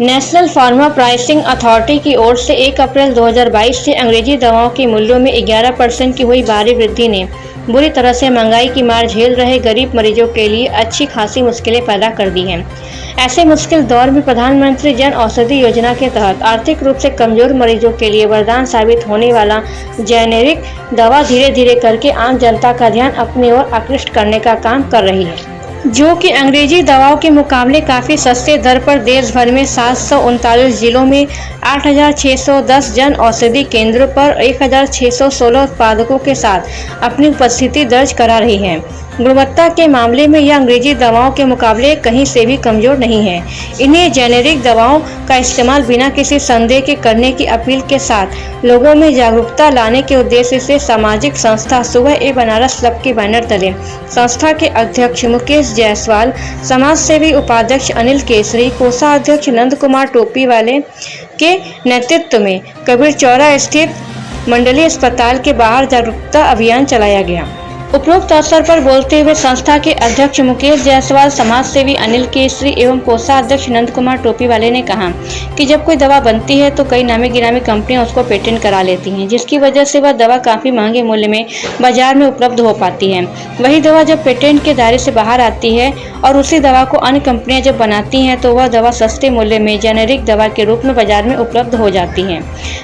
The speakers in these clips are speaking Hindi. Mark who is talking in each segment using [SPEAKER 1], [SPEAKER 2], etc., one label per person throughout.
[SPEAKER 1] नेशनल फार्मा प्राइसिंग अथॉरिटी की ओर से 1 अप्रैल 2022 से अंग्रेजी दवाओं के मूल्यों में 11% की हुई भारी वृद्धि ने बुरी तरह से महंगाई की मार झेल रहे गरीब मरीजों के लिए अच्छी खासी मुश्किलें पैदा कर दी हैं। ऐसे मुश्किल दौर में प्रधानमंत्री जन औषधि योजना के तहत आर्थिक रूप से कमजोर मरीजों के लिए वरदान साबित होने वाला जेनेरिक दवा धीरे धीरे करके आम जनता का ध्यान अपनी ओर आकृष्ट करने का काम कर रही है, जो कि अंग्रेजी दवाओं के मुकाबले काफ़ी सस्ते दर पर देश भर में 739 जिलों में 8,610 जन औषधि केंद्रों पर 1,616 उत्पादकों के साथ अपनी उपस्थिति दर्ज करा रही है। गुणवत्ता के मामले में यह अंग्रेजी दवाओं के मुकाबले कहीं से भी कमजोर नहीं है। इन्हें जेनेरिक दवाओं का इस्तेमाल बिना किसी संदेह के करने की अपील के साथ लोगों में जागरूकता लाने के उद्देश्य से सामाजिक संस्था सुबह ए बनारस क्लब के बैनर तले संस्था के अध्यक्ष मुकेश जायसवाल, समाज सेवी उपाध्यक्ष अनिल केसरी, कोषाध्यक्ष नंद कुमार टोपी वाले के नेतृत्व में कबीर चौरा स्थित मंडलीय अस्पताल के बाहर जागरूकता अभियान चलाया गया। उपरोक्त अवसर पर बोलते हुए संस्था के अध्यक्ष मुकेश जायसवाल, समाज सेवी अनिल केसरी एवं कोषाध्यक्ष नंद कुमार टोपी वाले ने कहा कि जब कोई दवा बनती है तो कई नामी गिरामी कंपनियां उसको पेटेंट करा लेती हैं, जिसकी वजह से वह दवा काफ़ी महंगे मूल्य में बाजार में उपलब्ध हो पाती है। वही दवा जब पेटेंट के दायरे से बाहर आती है और उसी दवा को अन्य कंपनियां जब बनाती हैं तो वह दवा सस्ते मूल्य में जेनेरिक दवा के रूप में बाजार में उपलब्ध हो जाती है।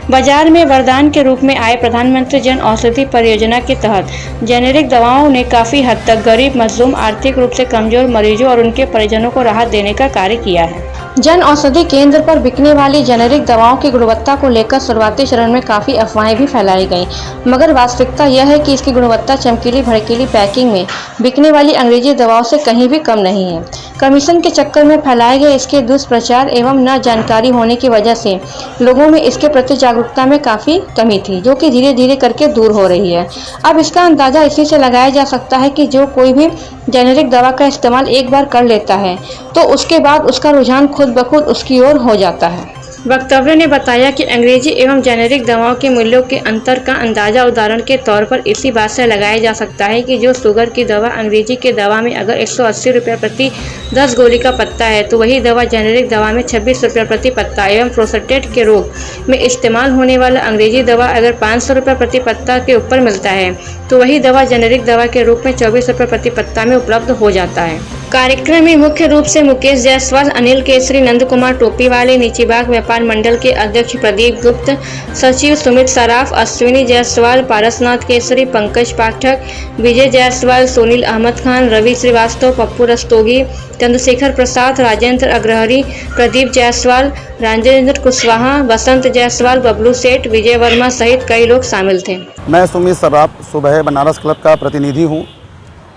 [SPEAKER 1] बाजार में वरदान के रूप में आए प्रधानमंत्री जन औषधि परियोजना के तहत जेनेरिक दवाओं ने काफी हद तक गरीब, मजलूम, आर्थिक रूप से कमजोर मरीजों और उनके परिजनों को राहत देने का कार्य किया है। जन औषधि केंद्र पर बिकने वाली जेनेरिक दवाओं की गुणवत्ता को लेकर शुरुआती चरण में काफी अफवाहें भी फैलाई गईं, मगर वास्तविकता यह है कि इसकी गुणवत्ता चमकीली भड़कीली पैकिंग में बिकने वाली अंग्रेजी दवाओं से कहीं भी कम नहीं है। कमीशन के चक्कर में फैलाए गए इसके दुष्प्रचार एवं न जानकारी होने की वजह से लोगों में इसके प्रति जागरूकता में काफ़ी कमी थी, जो कि धीरे धीरे करके दूर हो रही है। अब इसका अंदाज़ा इसी से लगाया जा सकता है कि जो कोई भी जेनेरिक दवा का इस्तेमाल एक बार कर लेता है तो उसके बाद उसका रुझान खुद ब खुद उसकी ओर हो जाता है। वक्तव्य ने बताया कि अंग्रेजी एवं जेनेरिक दवाओं के मूल्यों के अंतर का अंदाजा उदाहरण के तौर पर इसी बात से लगाया जा सकता है कि जो शुगर की दवा अंग्रेजी के दवा में अगर 180 रुपये प्रति 10 गोली का पत्ता है तो वही दवा जेनेरिक दवा में 26 रुपये प्रति पत्ता एवं प्रोस्टेट के रोग में इस्तेमाल होने वाला अंग्रेजी दवा अगर 500 रुपये प्रति पत्ता के ऊपर मिलता है तो वही दवा जेनेरिक दवा के रूप में 24 रुपये प्रति पत्ता में उपलब्ध हो जाता है। कार्यक्रम में मुख्य रूप से मुकेश जायसवाल, अनिल केसरी, नंद कुमार टोपी वाले, नीचीबाग व्यापार मंडल के अध्यक्ष प्रदीप गुप्त, सचिव सुमित सराफ, अश्विनी जायसवाल, पारसनाथ केसरी, पंकज पाठक, विजय जायसवाल, सोनील अहमद खान, रवि श्रीवास्तव, पप्पू रस्तोगी, चंद्रशेखर प्रसाद, राजेंद्र अग्रहरी, प्रदीप जायसवाल, राजेंद्र कुशवाहा, बसंत जायसवाल, बबलू सेठ, विजय वर्मा सहित कई लोग शामिल थे।
[SPEAKER 2] मैं सुमित सराफ सुबह बनारस क्लब का प्रतिनिधि हूँ।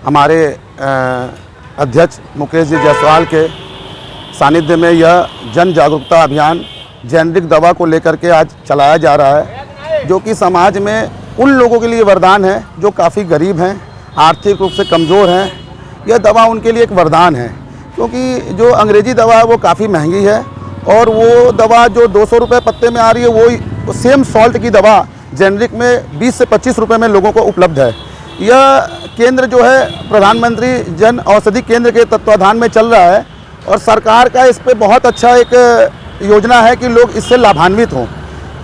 [SPEAKER 2] हमारे अध्यक्ष मुकेश जी जायसवाल के सानिध्य में यह जन जागरूकता अभियान जेनेरिक दवा को लेकर के आज चलाया जा रहा है, जो कि समाज में उन लोगों के लिए वरदान है जो काफ़ी गरीब हैं, आर्थिक रूप से कमज़ोर हैं। यह दवा उनके लिए एक वरदान है, क्योंकि जो अंग्रेज़ी दवा है वो काफ़ी महंगी है और वो दवा जो 200 रुपये पत्ते में आ रही है वो सेम सॉल्ट की दवा जेनेरिक में 20 से 25 रुपये में लोगों को उपलब्ध है। यह केंद्र जो है प्रधानमंत्री जन औषधि केंद्र के तत्वाधान में चल रहा है और सरकार का इस पे बहुत अच्छा एक योजना है कि लोग इससे लाभान्वित हों।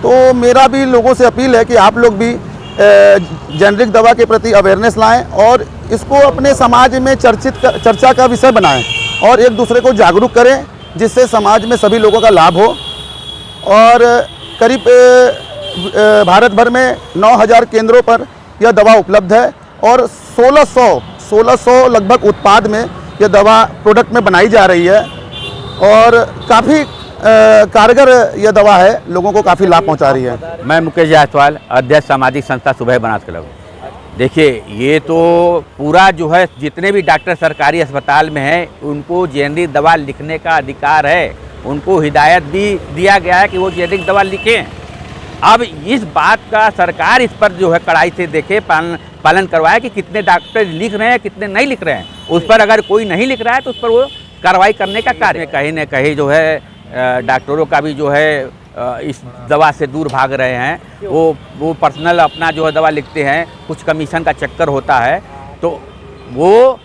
[SPEAKER 2] तो मेरा भी लोगों से अपील है कि आप लोग भी जेनेरिक दवा के प्रति अवेयरनेस लाएं और इसको अपने समाज में चर्चा का विषय बनाएं और एक दूसरे को जागरूक करें, जिससे समाज में सभी लोगों का लाभ हो। और करीब भारत भर में 9,000 केंद्रों पर यह दवा उपलब्ध है और 1600 लगभग उत्पाद में यह दवा प्रोडक्ट में बनाई जा रही है और काफ़ी कारगर यह दवा है, लोगों को काफ़ी लाभ पहुंचा रही है।
[SPEAKER 3] मैं मुकेश जायसवाल, अध्यक्ष सामाजिक संस्था सुबह बनारस क्लब। देखिए, ये तो पूरा जो है जितने भी डॉक्टर सरकारी अस्पताल में हैं उनको जेनेरिक दवा लिखने का अधिकार है, उनको हिदायत भी दिया गया है कि वो जेनेरिक दवा लिखें। अब इस बात का सरकार इस पर जो है कड़ाई से देखे, पालन करवाए कि कितने डॉक्टर लिख रहे हैं, कितने नहीं लिख रहे हैं। उस पर अगर कोई नहीं लिख रहा है तो उस पर वो कार्रवाई करने का कार्य। कहीं न कहीं जो है डॉक्टरों का भी जो है इस दवा से दूर भाग रहे हैं। वो पर्सनल अपना जो है दवा लिखते हैं, कुछ कमीशन का चक्कर होता है, तो वो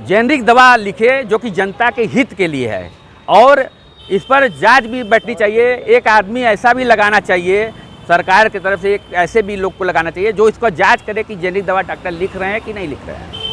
[SPEAKER 3] जेनेरिक दवा लिखे जो कि जनता के हित के लिए है और इस पर जांच भी बैठनी चाहिए। एक आदमी ऐसा भी लगाना चाहिए, सरकार की तरफ से एक ऐसे भी लोग को लगाना चाहिए जो इसको जांच करे कि जेनरिक दवा डॉक्टर लिख रहे हैं कि नहीं लिख रहे हैं।